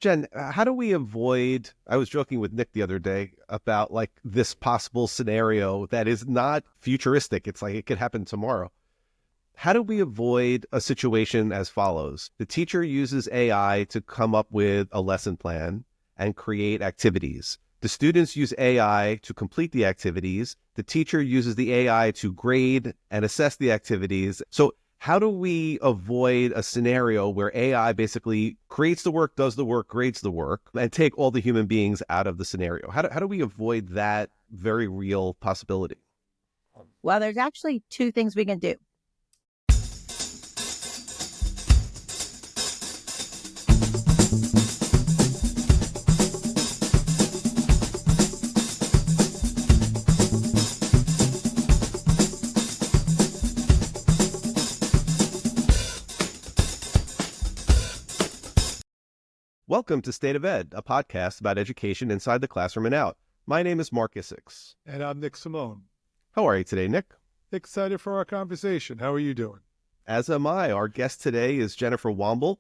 Jen, how do we avoid, I was joking with Nick the other day about like this possible scenario that is not futuristic. It's like it could happen tomorrow. How do we avoid a situation as follows? The teacher uses AI to come up with a lesson plan and create activities. The students use AI to complete the activities. The teacher uses the AI to grade and assess the activities. So how do we avoid a scenario where AI basically creates the work, does the work, grades the work, and take all the human beings out of the scenario? How do we avoid that very real possibility? Well, there's actually two things we can do. Welcome to State of Ed, a podcast about education inside the classroom and out. My name is Marc Isix. And I'm Nick Simone. How are you today, Nick? Excited for our conversation. How are you doing? As am I. Our guest today is Jennifer Womble,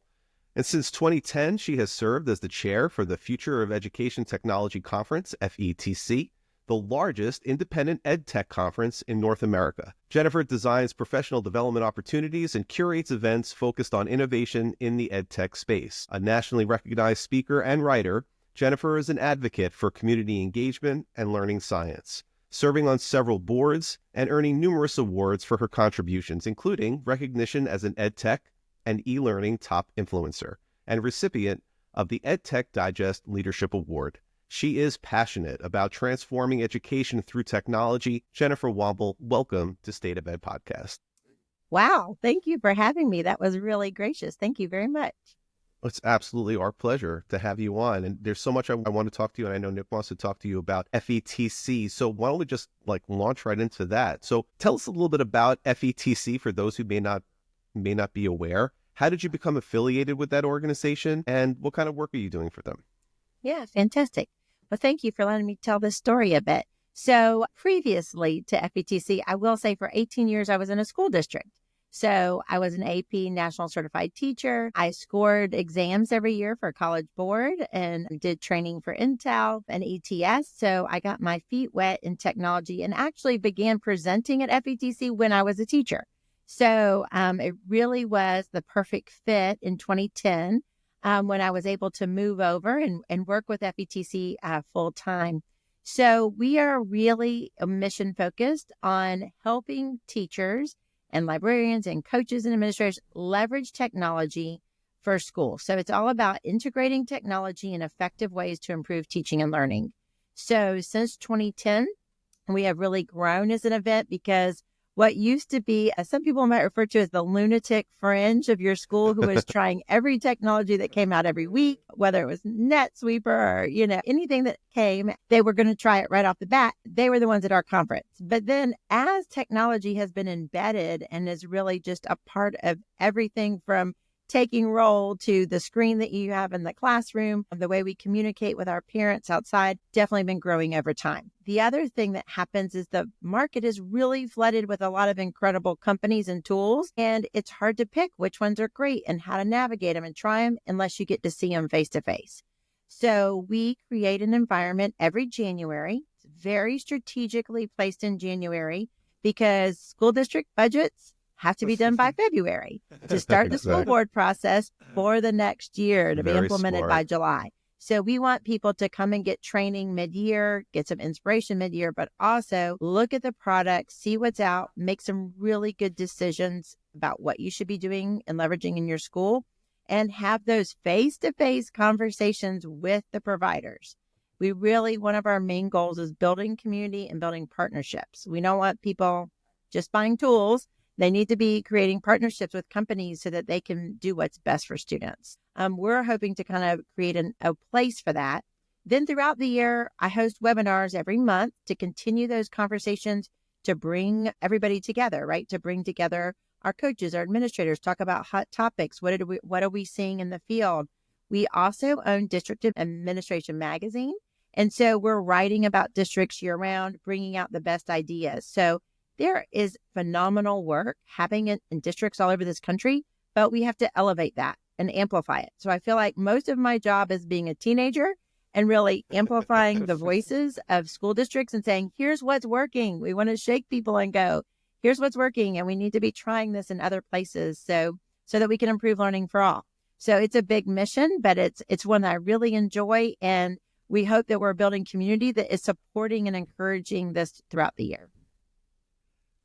and since 2010, she has served as the chair for the Future of Education Technology Conference, FETC, the largest independent ed tech conference in North America. Jennifer designs professional development opportunities and curates events focused on innovation in the ed tech space. A nationally recognized speaker and writer, Jennifer is an advocate for community engagement and learning science, serving on several boards and earning numerous awards for her contributions, including recognition as an ed tech and e-learning top influencer and recipient of the EdTech Digest Leadership Award. She is passionate about transforming education through technology. Jennifer Womble, welcome to State of Ed Podcast. Wow. Thank you for having me. That was really gracious. Thank you very much. It's absolutely our pleasure to have you on. And there's so much I want to talk to you, and I know Nick wants to talk to you about FETC. So why don't we just launch right into that? So tell us a little bit about FETC for those who may not be aware. How did you become affiliated with that organization, and what kind of work are you doing for them? Yeah, fantastic. Well, thank you for letting me tell this story a bit. So previously to FETC, I will say for 18 years, I was in a school district. So I was an AP National Certified Teacher. I scored exams every year for College Board and did training for Intel and ETS. So I got my feet wet in technology and actually began presenting at FETC when I was a teacher. So it really was the perfect fit in 2010 when I was able to move over and work with FETC full time. So we are really mission focused on helping teachers and librarians and coaches and administrators leverage technology for school. So it's all about integrating technology in effective ways to improve teaching and learning. So since 2010, we have really grown as an event because what used to be, as some people might refer to as the lunatic fringe of your school, who was trying every technology that came out every week, whether it was NetSweeper or, anything that came, they were going to try it right off the bat. They were the ones at our conference. But then as technology has been embedded and is really just a part of everything from taking role to the screen that you have in the classroom, the way we communicate with our parents outside, definitely been growing over time. The other thing that happens is the market is really flooded with a lot of incredible companies and tools, and it's hard to pick which ones are great and how to navigate them and try them unless you get to see them face to face. So we create an environment every January. It's very strategically placed in January because school district budgets have to be done by February to start the school board process for the next year to be implemented by July. So we want people to come and get training mid-year, get some inspiration mid-year, but also look at the product, see what's out, make some really good decisions about what you should be doing and leveraging in your school, and have those face-to-face conversations with the providers. One of our main goals is building community and building partnerships. We don't want people just buying tools. They need to be creating partnerships with companies so that they can do what's best for students. We're hoping to kind of create a place for that. Then throughout the year, I host webinars every month to continue those conversations, to bring everybody together, right? To bring together our coaches, our administrators, talk about hot topics. What are we seeing in the field? We also own District Administration Magazine. And so we're writing about districts year round, bringing out the best ideas. So there is phenomenal work happening in districts all over this country, but we have to elevate that. and amplify it. So I feel like most of my job is being a teenager and really amplifying the voices of school districts and saying, here's what's working. We want to shake people and go, here's what's working. And we need to be trying this in other places so that we can improve learning for all. So it's a big mission, but it's one that I really enjoy. And we hope that we're building community that is supporting and encouraging this throughout the year.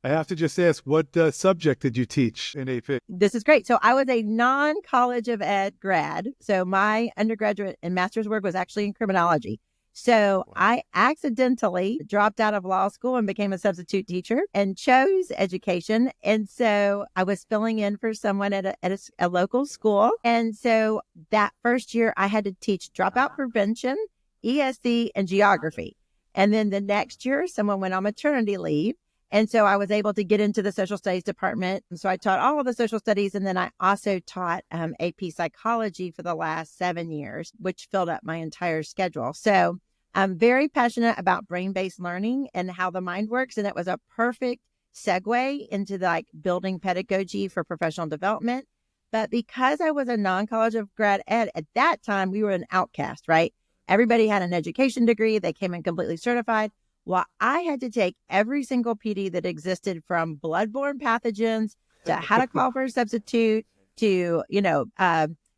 I have to just ask, what subject did you teach in AP? This is great. So I was a non-College of Ed grad. So my undergraduate and master's work was actually in criminology. So I accidentally dropped out of law school and became a substitute teacher and chose education. And so I was filling in for someone at a local school. And so that first year I had to teach dropout prevention, ESD, and geography. And then the next year, someone went on maternity leave. And so I was able to get into the social studies department. And so I taught all of the social studies. And then I also taught AP psychology for the last 7 years, which filled up my entire schedule. So I'm very passionate about brain-based learning and how the mind works. And it was a perfect segue into building pedagogy for professional development. But because I was a non-College of Grad Ed, at that time, we were an outcast, right? Everybody had an education degree. They came in completely certified. Well, I had to take every single PD that existed, from bloodborne pathogens to how to call for a substitute to,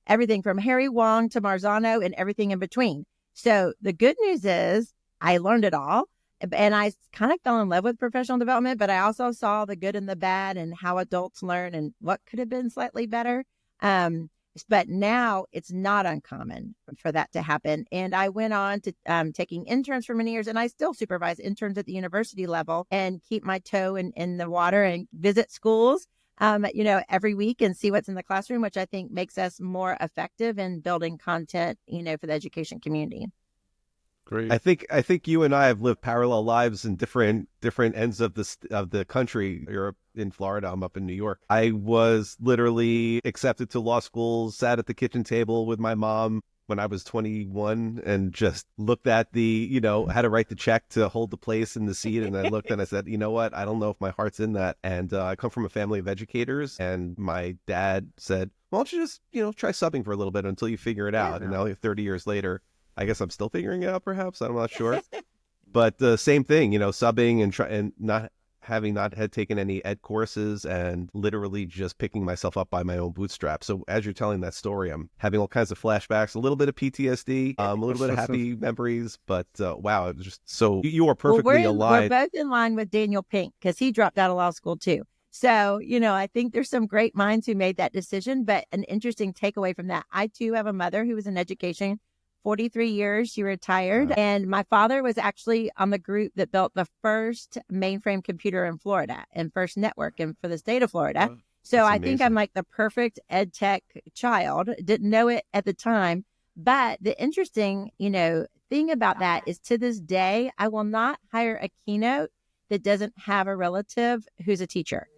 everything from Harry Wong to Marzano and everything in between. So the good news is I learned it all, and I kind of fell in love with professional development, but I also saw the good and the bad and how adults learn and what could have been slightly better. But now it's not uncommon for that to happen. And I went on to taking interns for many years, and I still supervise interns at the university level and keep my toe in the water and visit schools, every week and see what's in the classroom, which I think makes us more effective in building content, for the education community. Great. I think you and I have lived parallel lives in different ends of the country. You're in Florida, I'm up in New York. I was literally accepted to law school, sat at the kitchen table with my mom when I was 21 and just looked at how to write the check to hold the place in the seat. And I looked and I said, you know what? I don't know if my heart's in that. And I come from a family of educators, and my dad said, why don't you just, try subbing for a little bit until you figure it out. And now 30 years later, I guess I'm still figuring it out, perhaps. I'm not sure. But the same thing, subbing and not had taken any ed courses and literally just picking myself up by my own bootstraps. So as you're telling that story, I'm having all kinds of flashbacks, a little bit of PTSD, a little bit of happy memories. But wow, it was just so you are perfectly aligned. We're both in line with Daniel Pink because he dropped out of law school too. So, I think there's some great minds who made that decision. But an interesting takeaway from that, I too have a mother who was in education. 43 years, she retired. And my father was actually on the group that built the first mainframe computer in Florida and first network and for the state of Florida. So I think I'm like the perfect ed tech child. Didn't know it at the time. But the interesting, thing about that is, to this day, I will not hire a keynote that doesn't have a relative who's a teacher,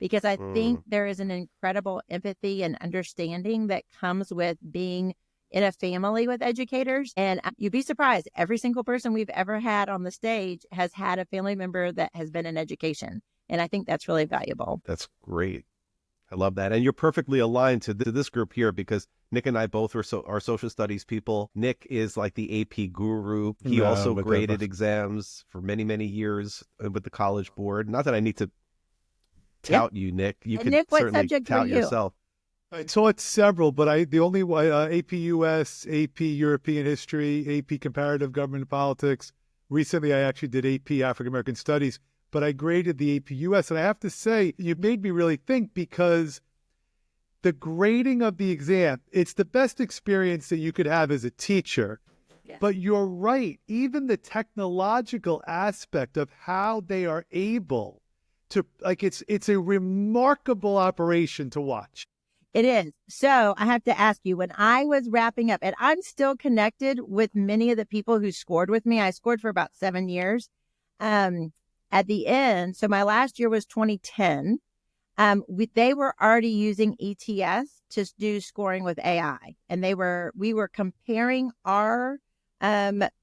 because I think there is an incredible empathy and understanding that comes with being in a family with educators. And you'd be surprised, every single person we've ever had on the stage has had a family member that has been in education. And I think that's really valuable. That's great. I love that. And you're perfectly aligned to this group here, because Nick and I both are social studies people. Nick is like the AP guru. He also graded exams for many, many years with the College Board. Not that I need to tout you, Nick. You can certainly tout yourself. I taught several, but the only AP US, AP European History, AP Comparative Government and Politics. Recently, I actually did AP African American Studies, but I graded the AP US. And I have to say, you made me really think, because the grading of the exam, it's the best experience that you could have as a teacher. Yeah. But you're right, even the technological aspect of how they are able to, it's a remarkable operation to watch. It is. So I have to ask you, when I was wrapping up, and I'm still connected with many of the people who scored with me. I scored for about 7 years. At the end, so my last year was 2010. They were already using ETS to do scoring with AI. And we were comparing our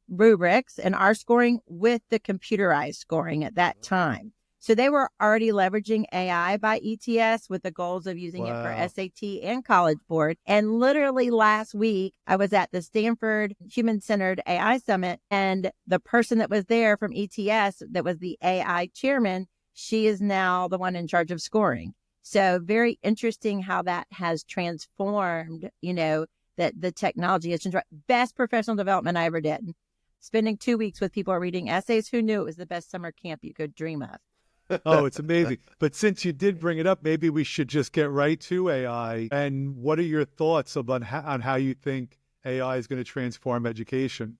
rubrics and our scoring with the computerized scoring at that time. So they were already leveraging AI by ETS with the goals of using it for Wow. SAT and College Board. And literally last week, I was at the Stanford Human Centered AI Summit, and the person that was there from ETS, that was the AI chairman, she is now the one in charge of scoring. So very interesting how that has transformed, that the technology has transformed. Best professional development I ever did. Spending 2 weeks with people reading essays. Who knew it was the best summer camp you could dream of? Oh, it's amazing. But since you did bring it up, maybe we should just get right to AI. And what are your thoughts on how you think AI is going to transform education?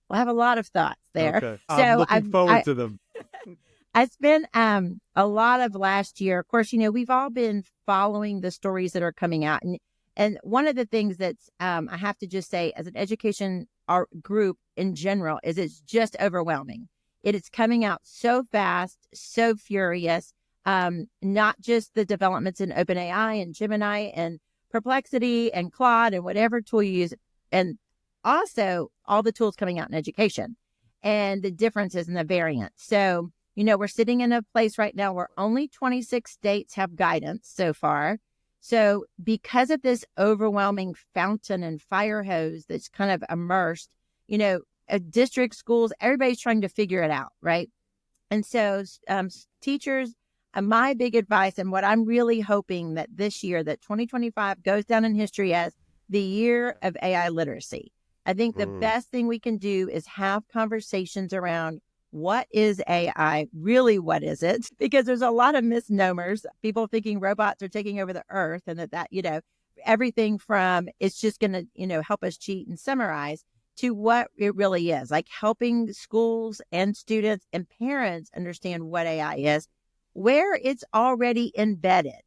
Well, I have a lot of thoughts there. Okay. So I'm looking forward to them. I spent a lot of last year. Of course, we've all been following the stories that are coming out. And one of the things that's I have to just say as an education group in general is it's just overwhelming. It is coming out so fast, so furious. Not just the developments in OpenAI and Gemini and Perplexity and Claude and whatever tool you use, and also all the tools coming out in education and the differences in the variants. So, we're sitting in a place right now where only 26 states have guidance so far. So because of this overwhelming fountain and fire hose that's kind of immersed, district schools, everybody's trying to figure it out, right? And so teachers, my big advice and what I'm really hoping that this year, that 2025 goes down in history as the year of AI literacy. I think the best thing we can do is have conversations around what is AI? Really, what is it? Because there's a lot of misnomers. People thinking robots are taking over the earth and that everything from it's just going to, help us cheat and summarize to what it really is, like helping schools and students and parents understand what AI is, where it's already embedded.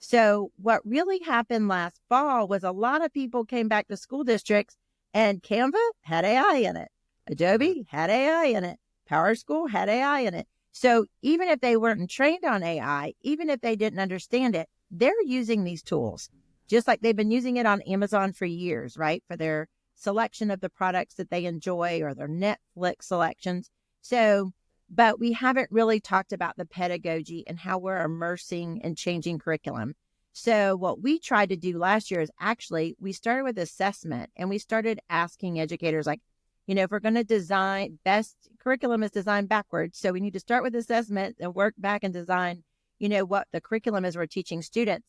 So what really happened last fall was a lot of people came back to school districts and Canva had AI in it. Adobe had AI in it. PowerSchool had AI in it. So even if they weren't trained on AI, even if they didn't understand it, they're using these tools, just like they've been using it on Amazon for years, right? For their selection of the products that they enjoy or their Netflix selections. So, but we haven't really talked about the pedagogy and how we're immersing and changing curriculum. So what we tried to do last year is actually, we started with assessment and we started asking educators like, if we're going to design, best curriculum is designed backwards. So we need to start with assessment and work back and design, what the curriculum is we're teaching students.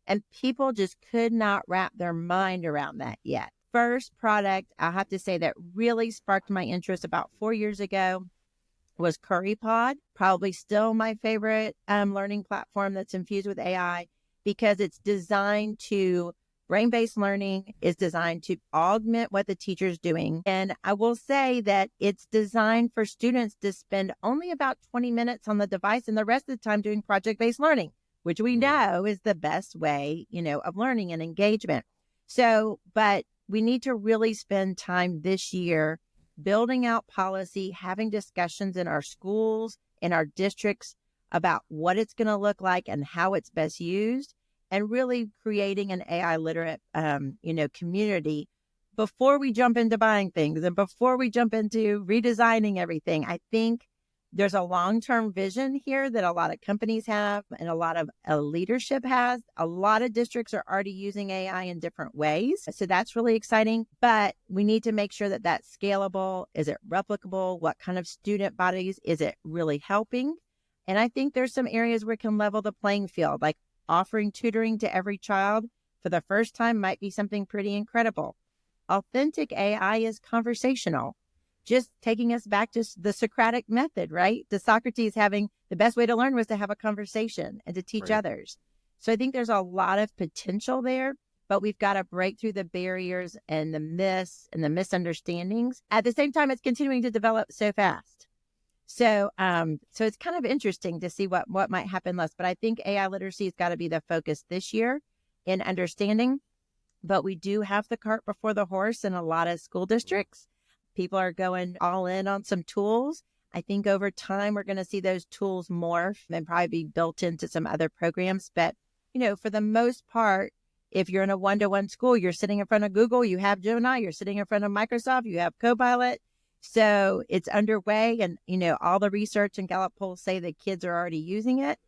And people just could not wrap their mind around that yet. First product, I have to say, that really sparked my interest about 4 years ago was CurryPod, probably still my favorite learning platform that's infused with AI because it's designed to brain-based learning is designed to augment what the teacher's doing. And I will say that it's designed for students to spend only about 20 minutes on the device and the rest of the time doing project-based learning, which we know is the best way, of learning and engagement. So, but we need to really spend time this year building out policy, having discussions in our schools, in our districts about what it's going to look like and how it's best used, and really creating an AI literate, community before we jump into buying things and before we jump into redesigning everything. I think there's a long-term vision here that a lot of companies have and a lot of leadership has. A lot of districts are already using AI in different ways. So that's really exciting, but we need to make sure that that's scalable. Is it replicable? What kind of student bodies is it really helping? And I think there's some areas where it can level the playing field, like offering tutoring to every child for the first time might be something pretty incredible. Authentic AI is conversational, just taking us back to the Socratic method, right? To Socrates having the best way to learn was to have a conversation and to teach others. So I think there's a lot of potential there, but we've got to break through the barriers and the myths and the misunderstandings. At the same time, it's continuing to develop so fast. So it's kind of interesting to see what might happen less. But I think AI literacy has got to be the focus this year in understanding. But we do have the cart before the horse in a lot of school districts. People are going all in on some tools. I think over time, we're going to see those tools morph and probably be built into some other programs. But, for the most part, if you're in a one-to-one school, you're sitting in front of Google, you have Gemini, you're sitting in front of Microsoft, you have Copilot. So it's underway, and all the research and Gallup polls say that kids are already using it.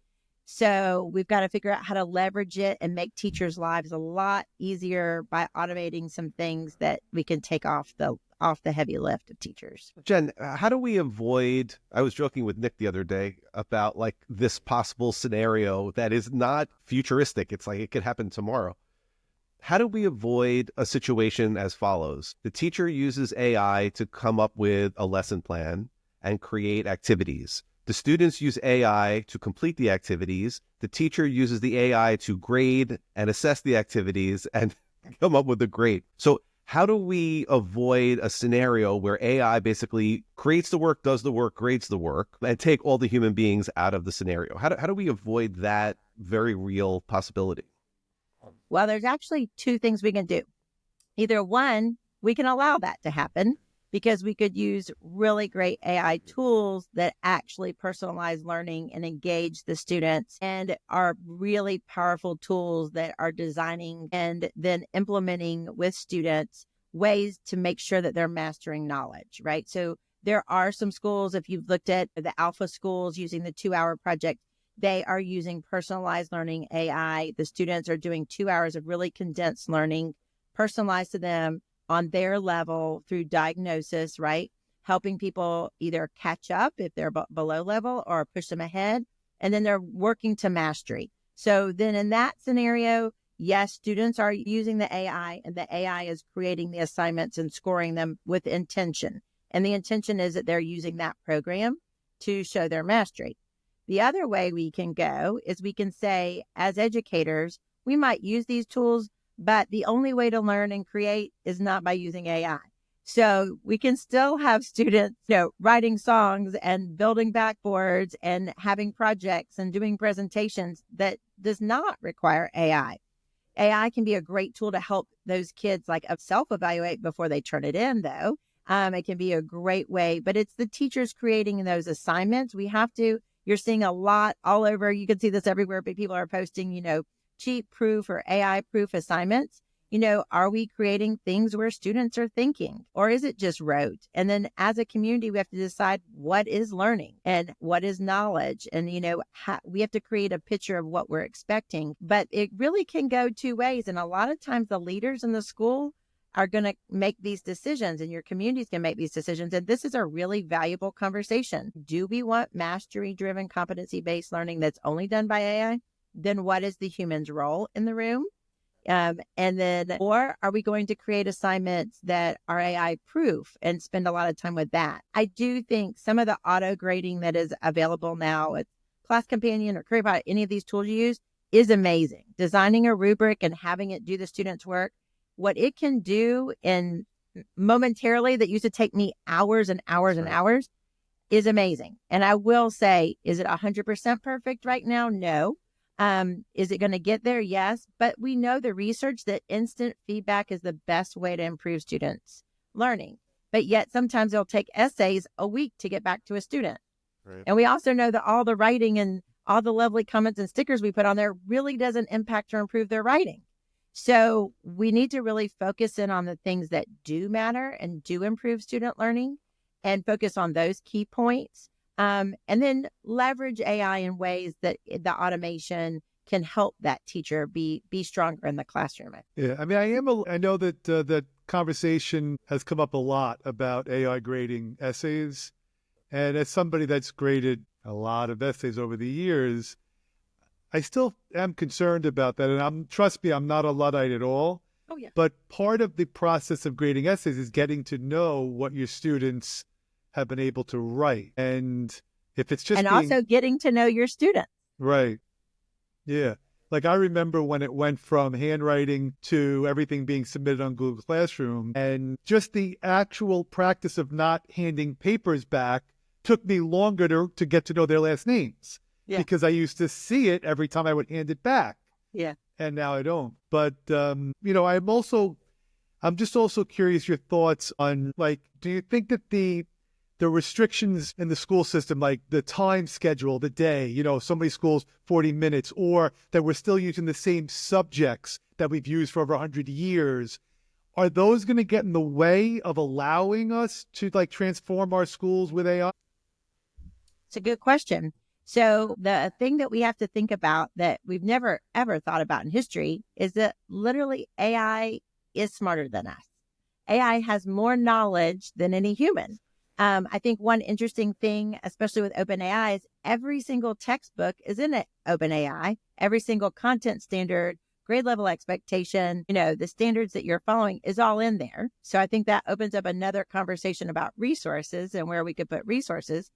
So we've got to figure out how to leverage it and make teachers' lives a lot easier by automating some things that we can take off the heavy lift of teachers. Jen, how do we avoid, I was joking with Nick the other day about like this possible scenario that is not futuristic. It's like it could happen tomorrow. How do we avoid a situation as follows? The teacher uses AI to come up with a lesson plan and create activities. The students use AI to complete the activities. The teacher uses the AI to grade and assess the activities and come up with a grade. So how do we avoid a scenario where AI basically creates the work, does the work, grades the work, and take all the human beings out of the scenario? How do we avoid that very real possibility? Well, there's actually two things we can do. Either one, we can allow that to happen because we could use really great AI tools that actually personalize learning and engage the students, and are really powerful tools that are designing and then implementing with students ways to make sure that they're mastering knowledge, right? So there are some schools, if you've looked at the alpha schools using the 2-hour project, they are using personalized learning AI. The students are doing 2 hours of really condensed learning, personalized to them on their level through diagnosis, right? Helping people either catch up if they're below level or push them ahead. And then they're working to mastery. So then in that scenario, yes, students are using the AI, and the AI is creating the assignments and scoring them with intention. And the intention is that they're using that program to show their mastery. The other way we can go is we can say, as educators, we might use these tools, but the only way to learn and create is not by using AI. So we can still have students, writing songs and building backboards and having projects and doing presentations that does not require AI. AI can be a great tool to help those kids self-evaluate before they turn it in, though. It can be a great way, but it's the teachers creating those assignments. You're seeing a lot all over. You can see this everywhere, but people are posting, cheat proof or AI proof assignments. Are we creating things where students are thinking, or is it just rote? And then as a community, we have to decide what is learning and what is knowledge. And, we have to create a picture of what we're expecting, but it really can go two ways. And a lot of times the leaders in the school are going to make these decisions, and your communities can make these decisions. And this is a really valuable conversation. Do we want mastery-driven, competency-based learning that's only done by AI? Then what is the human's role in the room? Or are we going to create assignments that are AI proof and spend a lot of time with that? I do think some of the auto grading that is available now with Class Companion or CareerPilot, any of these tools you use, is amazing. Designing a rubric and having it do the student's work, what it can do in momentarily that used to take me hours and hours and hours is amazing. And I will say, is it 100% perfect right now? No. Is it going to get there? Yes. But we know the research that instant feedback is the best way to improve students' learning. But yet sometimes it'll take essays a week to get back to a student. Right. And we also know that all the writing and all the lovely comments and stickers we put on there really doesn't impact or improve their writing. So we need to really focus in on the things that do matter and do improve student learning, and focus on those key points. And then leverage AI in ways that the automation can help that teacher be stronger in the classroom. Yeah, I mean, I know that that conversation has come up a lot about AI grading essays. And as somebody that's graded a lot of essays over the years, I still am concerned about that. And trust me, I'm not a Luddite at all. Oh, yeah. But part of the process of grading essays is getting to know what your students have been able to write. And if it's just also getting to know your students. Right. Yeah. Like I remember when it went from handwriting to everything being submitted on Google Classroom, and just the actual practice of not handing papers back took me longer to get to know their last names. Yeah. Because I used to see it every time I would hand it back. Yeah. And now I don't. But, I'm just also curious your thoughts on, do you think that the restrictions in the school system, like the time schedule, the day, so many schools, 40 minutes, or that we're still using the same subjects that we've used for over 100 years, Are those going to get in the way of allowing us to like transform our schools with AI? It's a good question. So the thing that we have to think about that we've never ever thought about in history is that literally AI is smarter than us. AI has more knowledge than any human. I think one interesting thing, especially with OpenAI, is every single textbook is in it, OpenAI. Every single content standard, grade level expectation, the standards that you're following is all in there. So I think that opens up another conversation about resources and where we could put resources.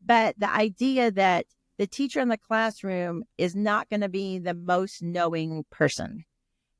But the idea that the teacher in the classroom is not going to be the most knowing person.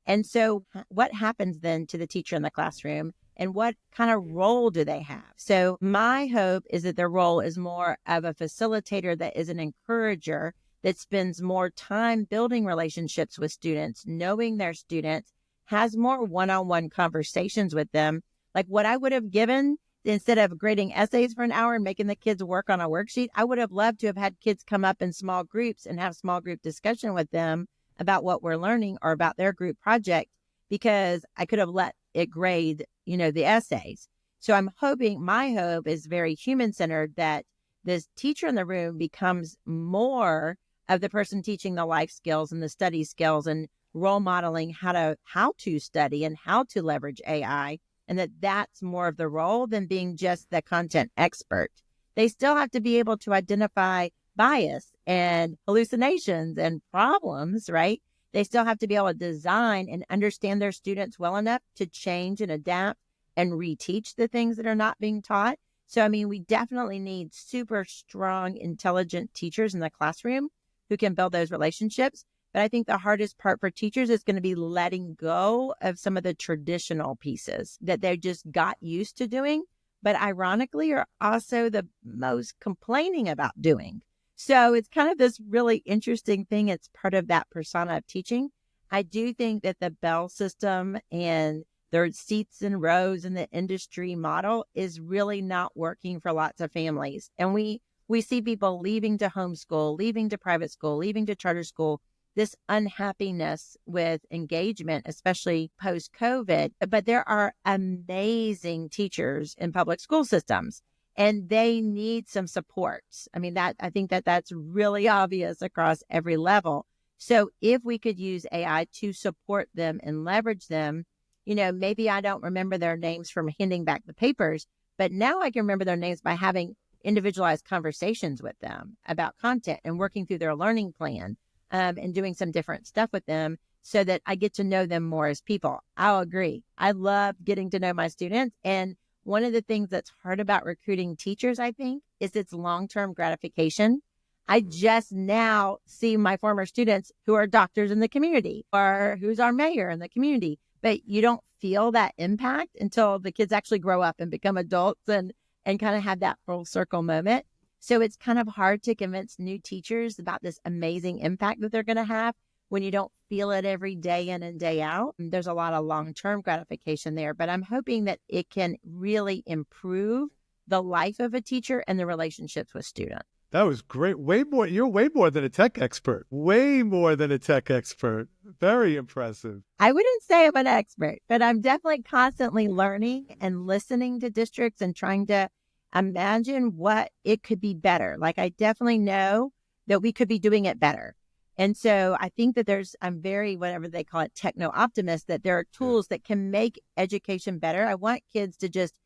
And so what happens then to the teacher in the classroom and what kind of role do they have? So my hope is that their role is more of a facilitator that is an encourager that spends more time building relationships with students, knowing their students, has more one-on-one conversations with them. Like what I would have given instead of grading essays for an hour and making the kids work on a worksheet, I would have loved to have had kids come up in small groups and have small group discussion with them about what we're learning or about their group project, because I could have let it grade, the essays. So my hope is very human-centered, that this teacher in the room becomes more of the person teaching the life skills and the study skills and role modeling how to study and how to leverage AI, and that's more of the role than being just the content expert. They still have to be able to identify bias and hallucinations and problems, right? They still have to be able to design and understand their students well enough to change and adapt and reteach the things that are not being taught. So, we definitely need super strong, intelligent teachers in the classroom who can build those relationships. But I think the hardest part for teachers is going to be letting go of some of the traditional pieces that they just got used to doing, but ironically are also the most complaining about doing. So it's kind of this really interesting thing. It's part of that persona of teaching. I do think that the Bell system and their seats and rows in the industry model is really not working for lots of families. And we see people leaving to homeschool, leaving to private school, leaving to charter school, this unhappiness with engagement, especially post-COVID. But there are amazing teachers in public school systems, and they need some supports. I think that's really obvious across every level. So if we could use AI to support them and leverage them, maybe I don't remember their names from handing back the papers, but now I can remember their names by having individualized conversations with them about content and working through their learning plan, and doing some different stuff with them so that I get to know them more as people. I'll agree. I love getting to know my students. And one of the things that's hard about recruiting teachers, I think, is its long-term gratification. I just now see my former students who are doctors in the community or who's our mayor in the community, but you don't feel that impact until the kids actually grow up and become adults and kind of have that full circle moment. So it's kind of hard to convince new teachers about this amazing impact that they're going to have when you don't feel it every day in and day out. There's a lot of long-term gratification there, but I'm hoping that it can really improve the life of a teacher and the relationships with students. That was great. Way more. You're way more than a tech expert. Way more than a tech expert. Very impressive. I wouldn't say I'm an expert, but I'm definitely constantly learning and listening to districts and trying to imagine what it could be better. Like I definitely know that we could be doing it better. And so I think that I'm very, whatever they call it, Techno-Optimist, that there are tools that can make education better. I want kids to just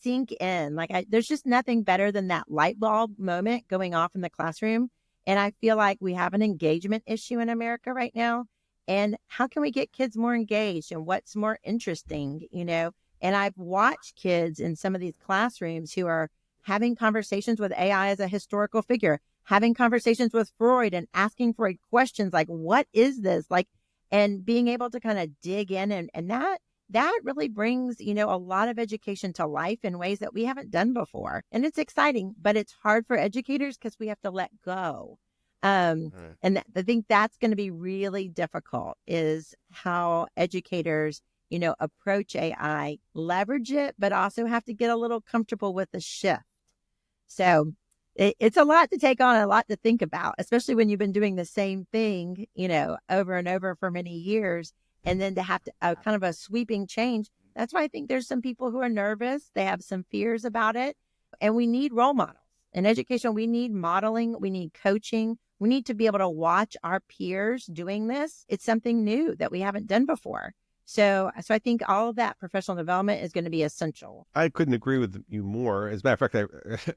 sink in. There's just nothing better than that light bulb moment going off in the classroom. And I feel like we have an engagement issue in America right now. And how can we get kids more engaged and what's more interesting, And I've watched kids in some of these classrooms who are having conversations with AI as a historical figure, having conversations with Freud and asking Freud questions like, what is this? And being able to kind of dig in. And that really brings, a lot of education to life in ways that we haven't done before. And it's exciting, but it's hard for educators because we have to let go. And I think that's going to be really difficult, is how educators approach AI, leverage it, but also have to get a little comfortable with the shift. So it's a lot to take on, a lot to think about, especially when you've been doing the same thing, over and over for many years. And then to have to kind of a sweeping change, That's why I think there's some people who are nervous. They have some fears about it. And we need role models. In education, we need modeling. We need coaching. We need to be able to watch our peers doing this. It's something new that we haven't done before. So I think all of that professional development is going to be essential. I couldn't agree with you more. As a matter of fact,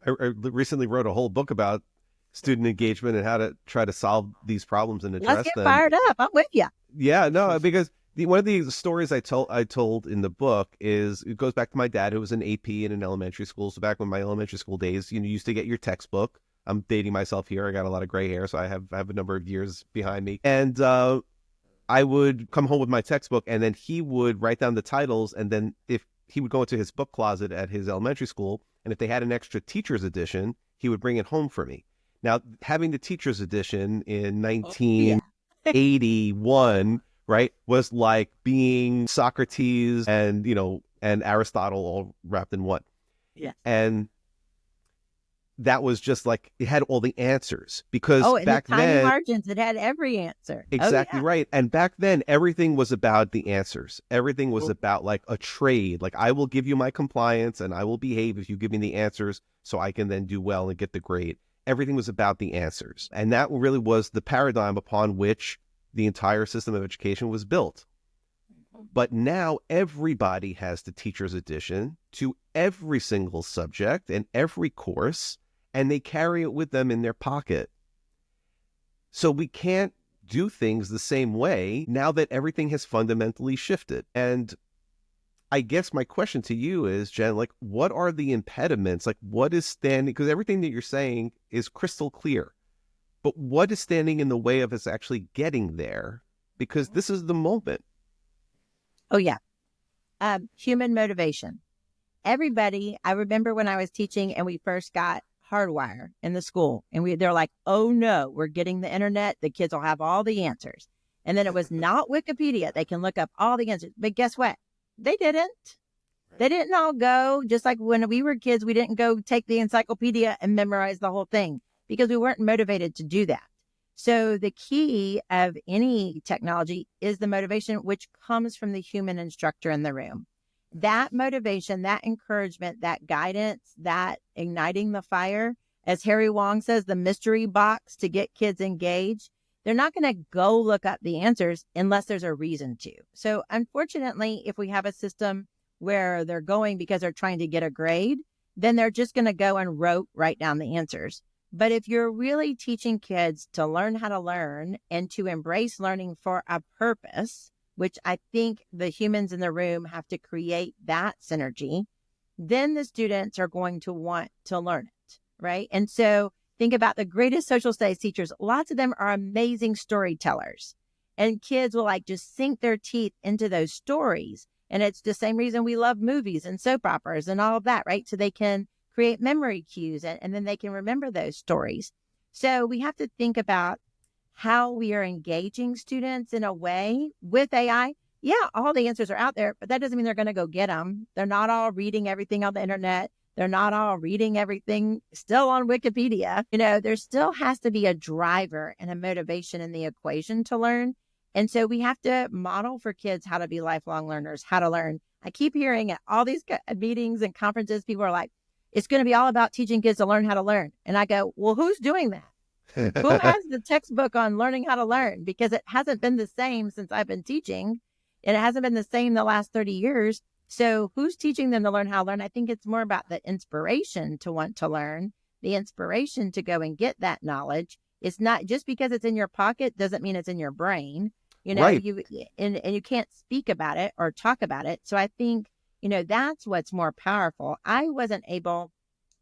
I recently wrote a whole book about student engagement and how to try to solve these problems and address them. Let's get fired up. I'm with you. Yeah, no, because one of the stories I told in the book is, it goes back to my dad, who was an AP in an elementary school. So back when my elementary school days, you used to get your textbook. I'm dating myself here. I got a lot of gray hair, so I have a number of years behind me. And I would come home with my textbook, and then he would write down the titles. And then if he would go into his book closet at his elementary school, and if they had an extra teacher's edition, he would bring it home for me. Now, having the teacher's edition in 1981, right, was like being Socrates and Aristotle all wrapped in one. Yeah. And that was just like, it had all the answers, because back the tiny then, margins, it had every answer. Exactly right. And back then, everything was about the answers. Everything was about like a trade. Like, I will give you my compliance and I will behave if you give me the answers, so I can then do well and get the grade. Everything was about the answers. And that really was the paradigm upon which the entire system of education was built. But now everybody has the teacher's edition to every single subject and every course, and they carry it with them in their pocket. So we can't do things the same way now that everything has fundamentally shifted. And I guess my question to you is, Jen, like, what are the impediments? Like, what is standing? Because everything that you're saying is crystal clear. But what is standing in the way of us actually getting there? Because this is the moment. Oh, yeah. Human motivation. Everybody, I remember when I was teaching and we first got hardwire in the school, and they're like, oh no, we're getting the internet. The kids will have all the answers. And then it was not Wikipedia. They can look up all the answers. But guess what? They didn't. They didn't all go, just like when we were kids, we didn't go take the encyclopedia and memorize the whole thing because we weren't motivated to do that. So the key of any technology is the motivation, which comes from the human instructor in the room. That motivation, that encouragement, that guidance, that igniting the fire, as Harry Wong says, the mystery box to get kids engaged. They're not going to go look up the answers unless there's a reason to. So unfortunately, if we have a system where they're going because they're trying to get a grade, then they're just going to go and write down the answers. But if you're really teaching kids to learn how to learn and to embrace learning for a purpose, which I think the humans in the room have to create that synergy, then the students are going to want to learn it, right? And so think about the greatest social studies teachers. Lots of them are amazing storytellers, and kids will like just sink their teeth into those stories. And it's the same reason we love movies and soap operas and all of that, right? So they can create memory cues and then they can remember those stories. So we have to think about how we are engaging students in a way with AI. Yeah, all the answers are out there, but that doesn't mean they're going to go get them. They're not all reading everything on the internet. They're not all reading everything still on Wikipedia. There still has to be a driver and a motivation in the equation to learn. And so we have to model for kids how to be lifelong learners, how to learn. I keep hearing at all these meetings and conferences, people are like, it's going to be all about teaching kids to learn how to learn. And I go, well, who's doing that? Who has the textbook on learning how to learn? Because it hasn't been the same since I've been teaching. And it hasn't been the same the last 30 years. So who's teaching them to learn how to learn? I think it's more about the inspiration to want to learn, the inspiration to go and get that knowledge. It's not just because it's in your pocket doesn't mean it's in your brain. Right. And you can't speak about it or talk about it. So I think, that's what's more powerful. I wasn't able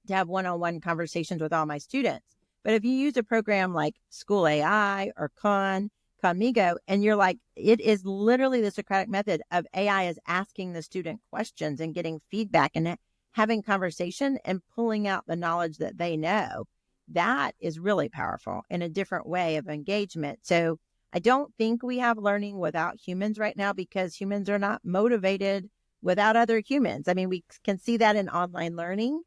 to have one-on-one conversations with all my students. But if you use a program like School AI or Conmigo, and you're like, it is literally the Socratic method of AI is asking the student questions and getting feedback and having conversation and pulling out the knowledge that they know. That is really powerful in a different way of engagement. So I don't think we have learning without humans right now because humans are not motivated without other humans. I mean, we can see that in online learning,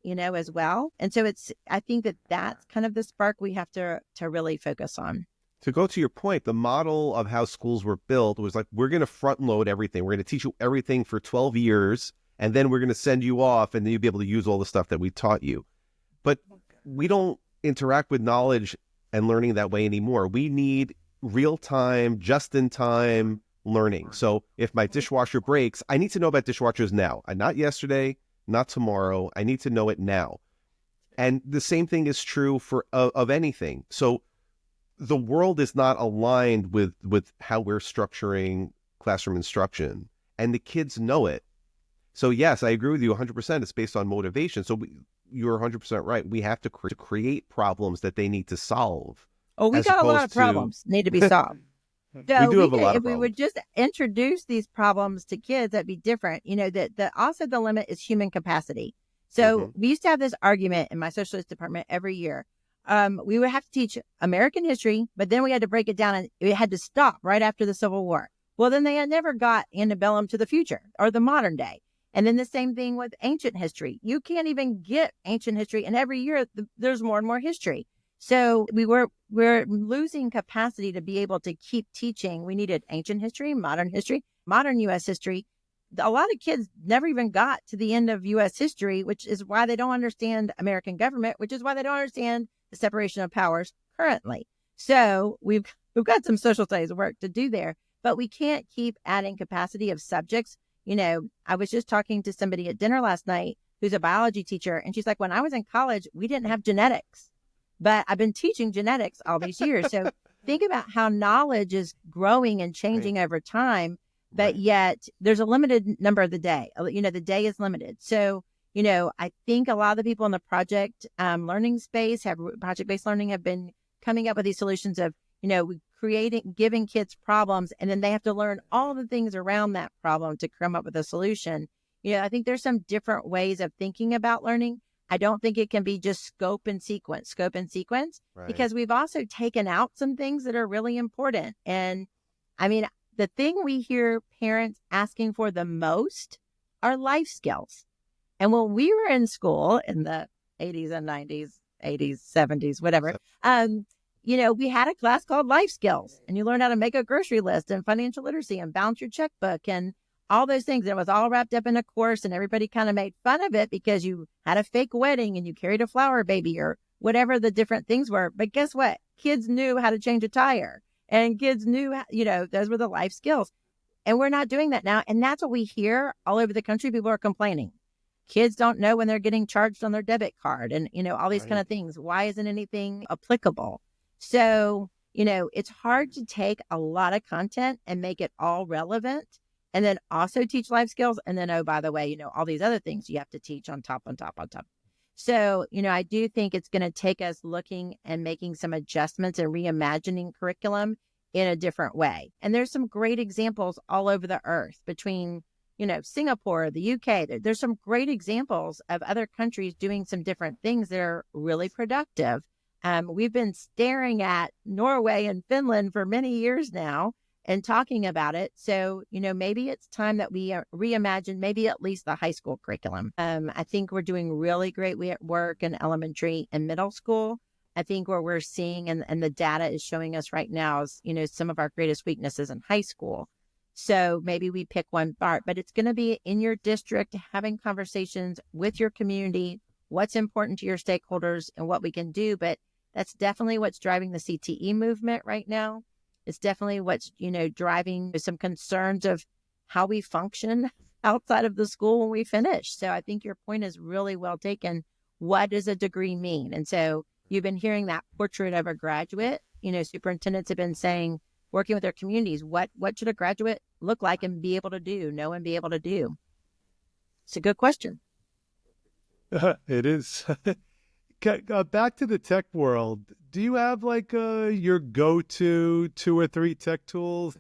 as well. And so I think that's kind of the spark we have to really focus on. To go to your point, the model of how schools were built was like, we're going to front load everything. We're going to teach you everything for 12 years, and then we're going to send you off, and then you'll be able to use all the stuff that we taught you. But we don't interact with knowledge and learning that way anymore. We need real-time, just-in-time learning. So if my dishwasher breaks, I need to know about dishwashers now. Not yesterday, not tomorrow. I need to know it now. And the same thing is true for of anything. So the world is not aligned with how we're structuring classroom instruction, and the kids know it. So yes, I agree with you 100%. It's based on motivation. So you're 100% right. We have to create problems that they need to solve. Oh, we got a lot of problems need to be solved. So we do have a lot of if we problems. would just introduce these problems to kids, that'd be different. You know, that also the limit is human capacity. So we used to have this argument in my socialist department every year. We would have to teach American history, but then we had to break it down, and it had to stop right after the Civil War. Well, then they had never got antebellum to the future or the modern day. And then the same thing with ancient history. You can't even get ancient history, and every year there's more and more history. So we're losing capacity to be able to keep teaching. We needed ancient history, modern U.S. history. A lot of kids never even got to the end of U.S. history, which is why they don't understand American government, which is why they don't understand the separation of powers currently. So we've got some social studies work to do there, but we can't keep adding capacity of subjects. You know, I was just talking to somebody at dinner last night who's a biology teacher, and she's like, when I was in college, we didn't have genetics, but I've been teaching genetics all these years. So think about how knowledge is growing and changing over time, but yet there's a limited number of the day. You know, the day is limited. So, you know, I think a lot of the people in the project learning space project-based learning have been coming up with these solutions of, you know, giving kids problems, and then they have to learn all the things around that problem to come up with a solution. You know, I think there's some different ways of thinking about learning. I don't think it can be just scope and sequence, because we've also taken out some things that are really important. And I mean, the thing we hear parents asking for the most are life skills. And when we were in school in the 80s and 90s, 80s, 70s, whatever, you know, we had a class called life skills, and you learned how to make a grocery list and financial literacy and balance your checkbook and all those things. And it was all wrapped up in a course, and everybody kind of made fun of it because you had a fake wedding and you carried a flower baby or whatever the different things were. But guess what? Kids knew how to change a tire, and kids knew, you know, those were the life skills. And we're not doing that now. And that's what we hear all over the country. People are complaining. Kids don't know when they're getting charged on their debit card and, you know, all these kind of things. Why isn't anything applicable? So, you know, it's hard to take a lot of content and make it all relevant and then also teach life skills. And then, oh, by the way, you know, all these other things you have to teach on top. So, you know, I do think it's going to take us looking and making some adjustments and reimagining curriculum in a different way. And there's some great examples all over the earth between, you know, Singapore, the UK. There's some great examples of other countries doing some different things that are really productive. We've been staring at Norway and Finland for many years now and talking about it. So, you know, maybe it's time that we reimagine maybe at least the high school curriculum. I think we're doing really great work in elementary and middle school. I think what we're seeing and the data is showing us right now is, you know, some of our greatest weaknesses in high school. So maybe we pick one part, but it's going to be in your district, having conversations with your community, what's important to your stakeholders and what we can do. But that's definitely what's driving the CTE movement right now. It's definitely what's, you know, driving some concerns of how we function outside of the school when we finish. So I think your point is really well taken. What does a degree mean? And so you've been hearing that portrait of a graduate. You know, superintendents have been saying, working with their communities, what should a graduate look like and be able to do, know and be able to do? It's a good question. It is. Back to the tech world. Do you have like your go-to 2 or 3 tech tools?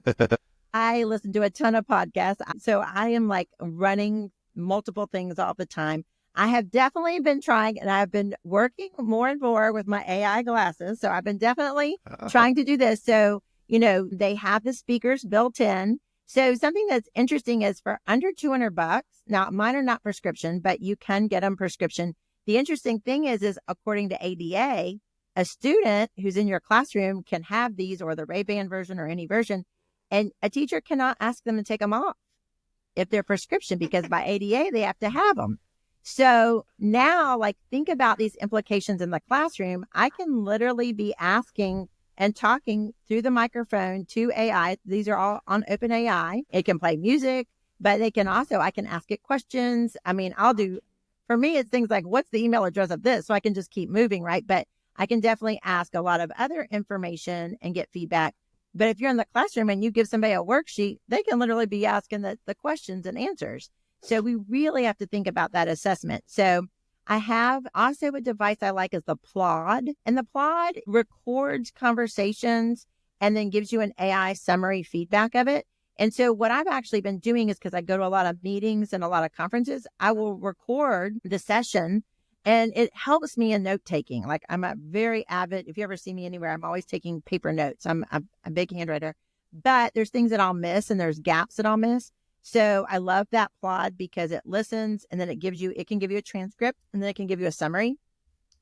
I listen to a ton of podcasts. So I am like running multiple things all the time. I have definitely been trying, and I've been working more and more with my AI glasses. So I've been definitely trying to do this. So, you know, they have the speakers built in. So something that's interesting is for under $200, now mine are not prescription, but you can get them prescription. The interesting thing is according to ADA, a student who's in your classroom can have these or the Ray-Ban version or any version, and a teacher cannot ask them to take them off if they're prescription, because by ADA, they have to have them. So now, like, think about these implications in the classroom. I can literally be asking and talking through the microphone to AI. These are all on OpenAI. It can play music, but they can also, I can ask it questions. I mean, for me, it's things like, what's the email address of this? So I can just keep moving, right? But I can definitely ask a lot of other information and get feedback. But if you're in the classroom and you give somebody a worksheet, they can literally be asking the questions and answers. So we really have to think about that assessment. So I have also a device I like is the Plod. And the Plod records conversations and then gives you an AI summary feedback of it. And so what I've actually been doing is, because I go to a lot of meetings and a lot of conferences, I will record the session, and it helps me in note taking. Like, I'm a very avid, if you ever see me anywhere, I'm always taking paper notes. I'm a big handwriter, but there's things that I'll miss and there's gaps that I'll miss. So I love that Plod because it listens, and then it can give you a transcript, and then it can give you a summary.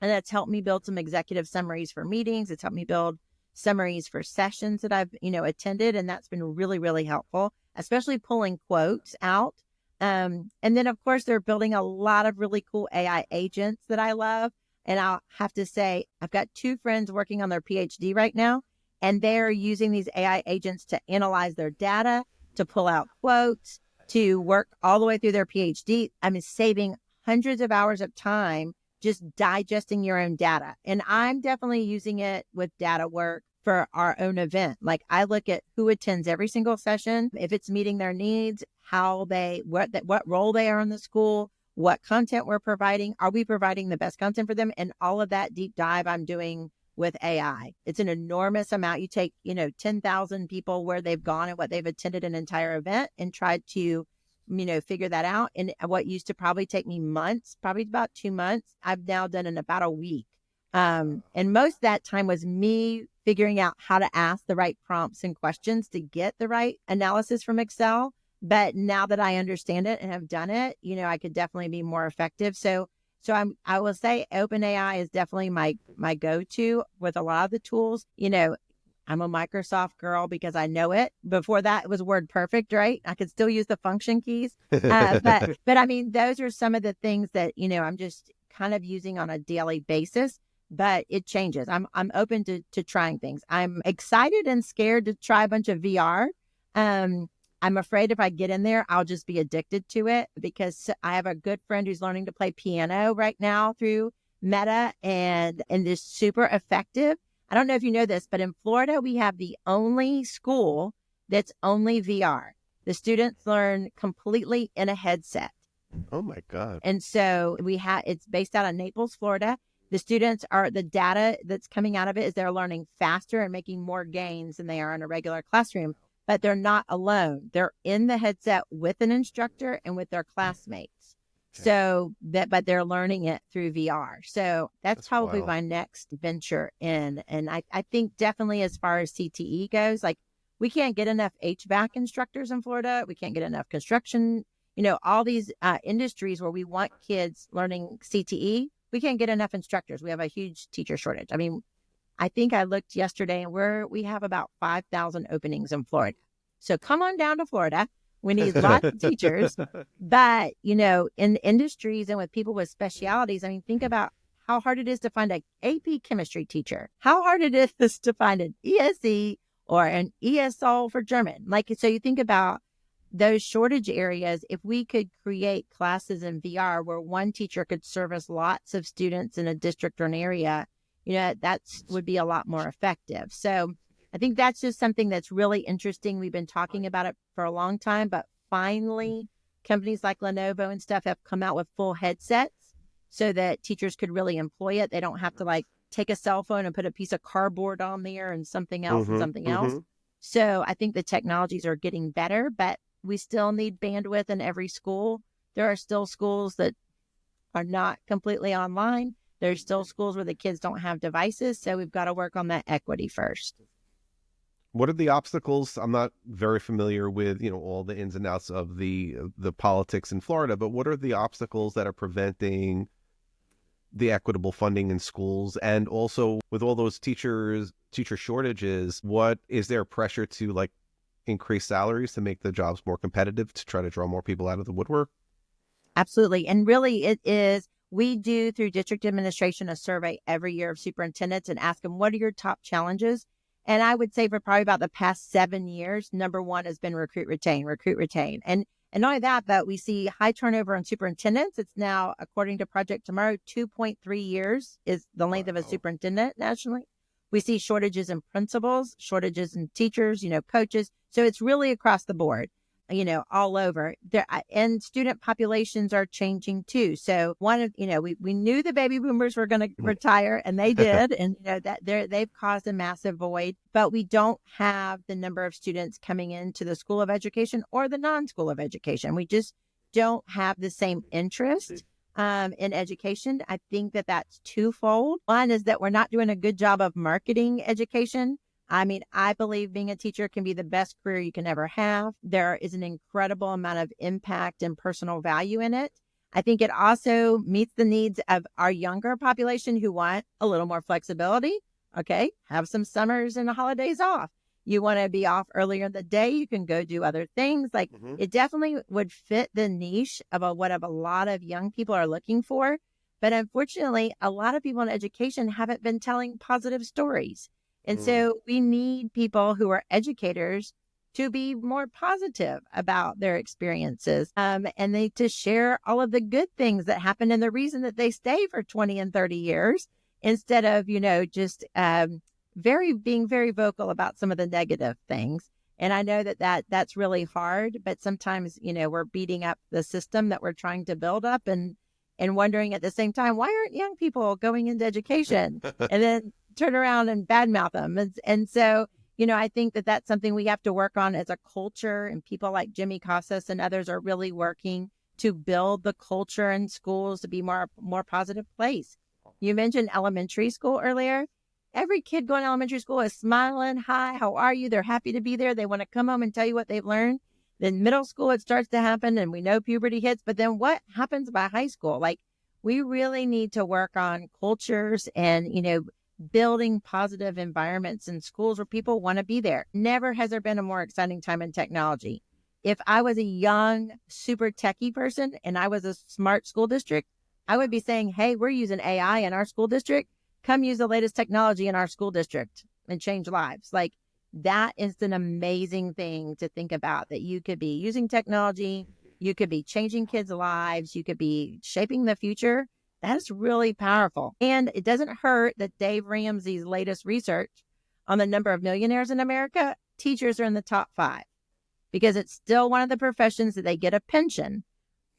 And that's helped me build some executive summaries for meetings. It's helped me build summaries for sessions that I've, attended. And that's been really, really helpful, especially pulling quotes out. And then, of course, they're building a lot of really cool AI agents that I love. And I'll have to say, I've got 2 friends working on their PhD right now, and they're using these AI agents to analyze their data, to pull out quotes, to work all the way through their PhD. I mean, saving hundreds of hours of time just digesting your own data. And I'm definitely using it with data work for our own event. Like, I look at who attends every single session, if it's meeting their needs, what role they are in the school, what content we're providing. Are we providing the best content for them? And all of that deep dive I'm doing with AI. It's an enormous amount. You take, 10,000 people where they've gone and what they've attended an entire event and tried to, figure that out. And what used to probably take me months, probably about 2 months, I've now done in about a week. And most of that time was me figuring out how to ask the right prompts and questions to get the right analysis from Excel. But now that I understand it and have done it, I could definitely be more effective. So I will say OpenAI is definitely my go-to with a lot of the tools. I'm a Microsoft girl because I know it. Before that, it was WordPerfect, right? I could still use the function keys. But I mean, those are some of the things that, I'm just kind of using on a daily basis, but it changes. I'm open to trying things. I'm excited and scared to try a bunch of VR. I'm afraid if I get in there, I'll just be addicted to it, because I have a good friend who's learning to play piano right now through Meta, and is super effective. I don't know if you know this, but in Florida, we have the only school that's only VR. The students learn completely in a headset. Oh my God. And so it's based out of Naples, Florida. The data that's coming out of it is they're learning faster and making more gains than they are in a regular classroom, but they're not alone. They're in the headset with an instructor and with their classmates. But they're learning it through VR. So that's probably wild. my next venture in. And I think definitely as far as CTE goes, like, we can't get enough HVAC instructors in Florida. We can't get enough construction, all these industries where we want kids learning CTE. We can't get enough instructors. We have a huge teacher shortage. I mean, I think I looked yesterday and we have about 5,000 openings in Florida. So come on down to Florida. We need lots of teachers, but, in industries and with people with specialities, I mean, think about how hard it is to find an AP chemistry teacher, how hard it is to find an ESE or an ESL for German. Like, so you think about those shortage areas. If we could create classes in VR where one teacher could service lots of students in a district or an area, that would be a lot more effective. So I think that's just something that's really interesting. We've been talking about it for a long time, but finally companies like Lenovo and stuff have come out with full headsets so that teachers could really employ it. They don't have to take a cell phone and put a piece of cardboard on there and something else and something else. So I think the technologies are getting better, but we still need bandwidth in every school. There are still schools that are not completely online. There's still schools where the kids don't have devices. So we've got to work on that equity first. What are the obstacles? I'm not very familiar with, all the ins and outs of the politics in Florida, but what are the obstacles that are preventing the equitable funding in schools? And also with all those teacher shortages, what is there pressure to like increase salaries to make the jobs more competitive to try to draw more people out of the woodwork? Absolutely. And really it is, we do through district administration a survey every year of superintendents and ask them, what are your top challenges? And I would say for probably about the past 7 years, number one has been recruit, retain, recruit, retain. And not only that, but we see high turnover in superintendents. It's now, according to Project Tomorrow, 2.3 years is the length of a superintendent nationally. We see shortages in principals, shortages in teachers, coaches. So it's really across the board, all over there. And student populations are changing too. So one of, we knew the baby boomers were going to retire, and they did. And, they've caused a massive void, but we don't have the number of students coming into the School of Education or the non-School of Education. We just don't have the same interest in education. I think that that's twofold. One is that we're not doing a good job of marketing education. I mean, I believe being a teacher can be the best career you can ever have. There is an incredible amount of impact and personal value in it. I think it also meets the needs of our younger population who want a little more flexibility. Okay, have some summers and holidays off. You want to be off earlier in the day, you can go do other things. Like it definitely would fit the niche of what a lot of young people are looking for. But unfortunately, a lot of people in education haven't been telling positive stories. And so we need people who are educators to be more positive about their experiences, and they to share all of the good things that happen and the reason that they stay for 20 and 30 years instead of, just being very vocal about some of the negative things. And I know that's really hard, but sometimes, we're beating up the system that we're trying to build up and wondering at the same time, why aren't young people going into education? And then turn around and badmouth them. And so, I think that that's something we have to work on as a culture, and people like Jimmy Casas and others are really working to build the culture in schools to be more positive place. You mentioned elementary school earlier. Every kid going to elementary school is smiling. Hi, how are you? They're happy to be there. They want to come home and tell you what they've learned. Then middle school, it starts to happen, and we know puberty hits. But then what happens by high school? Like, we really need to work on cultures and, building positive environments in schools where people want to be there. Never has there been a more exciting time in technology. If I was a young, super techie person and I was a smart school district, I would be saying, hey, we're using AI in our school district. Come use the latest technology in our school district and change lives. Like, that is an amazing thing to think about, that you could be using technology, you could be changing kids' lives, you could be shaping the future. That's really powerful. And it doesn't hurt that Dave Ramsey's latest research on the number of millionaires in America, teachers are in the top 5 because it's still one of the professions that they get a pension.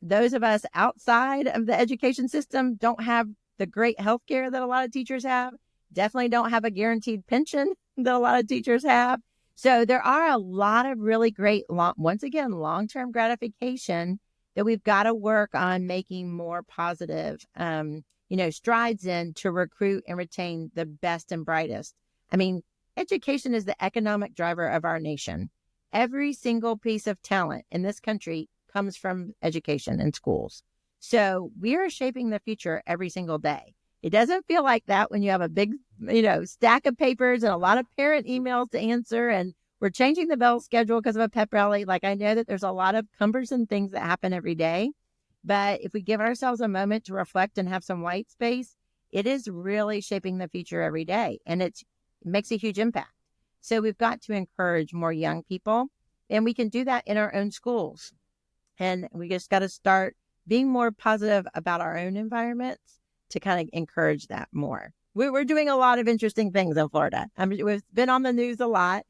Those of us outside of the education system don't have the great healthcare that a lot of teachers have, definitely don't have a guaranteed pension that a lot of teachers have. So there are a lot of really great, long-term gratification that we've got to work on making more positive, strides in to recruit and retain the best and brightest. I mean, education is the economic driver of our nation. Every single piece of talent in this country comes from education and schools. So we are shaping the future every single day. It doesn't feel like that when you have a big, stack of papers and a lot of parent emails to answer, and we're changing the bell schedule because of a pep rally. Like, I know that there's a lot of cumbersome things that happen every day, but if we give ourselves a moment to reflect and have some white space, it is really shaping the future every day, and it makes a huge impact. So we've got to encourage more young people, and we can do that in our own schools. And we just got to start being more positive about our own environments to kind of encourage that more. We're doing a lot of interesting things in Florida. We've been on the news a lot.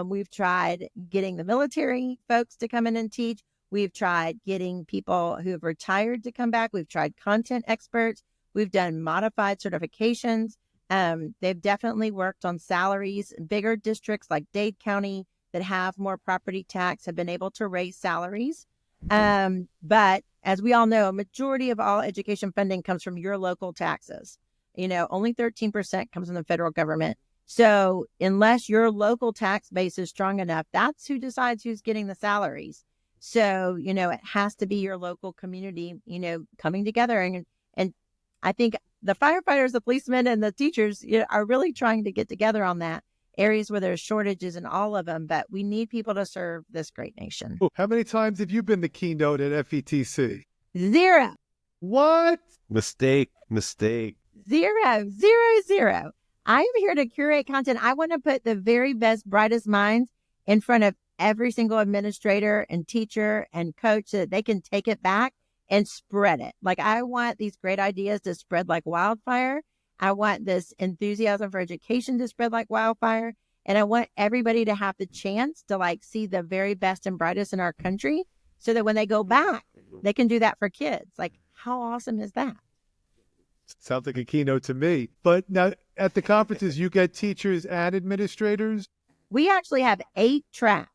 We've tried getting the military folks to come in and teach. We've tried getting people who have retired to come back. We've tried content experts. We've done modified certifications. They've definitely worked on salaries. Bigger districts like Dade County that have more property tax have been able to raise salaries. But as we all know, a majority of all education funding comes from your local taxes. Only 13% comes from the federal government. So unless your local tax base is strong enough, that's who decides who's getting the salaries. So, it has to be your local community, coming together. And I think the firefighters, the policemen, and the teachers are really trying to get together on that. Areas where there's shortages in all of them, but we need people to serve this great nation. How many times have you been the keynote at FETC? 0. What? Mistake. 0. I'm here to curate content. I want to put the very best, brightest minds in front of every single administrator and teacher and coach so that they can take it back and spread it. Like, I want these great ideas to spread like wildfire. I want this enthusiasm for education to spread like wildfire. And I want everybody to have the chance to see the very best and brightest in our country so that when they go back, they can do that for kids. Like, how awesome is that? Sounds like a keynote to me. But now at the conferences, you get teachers and administrators? We actually have 8 tracks.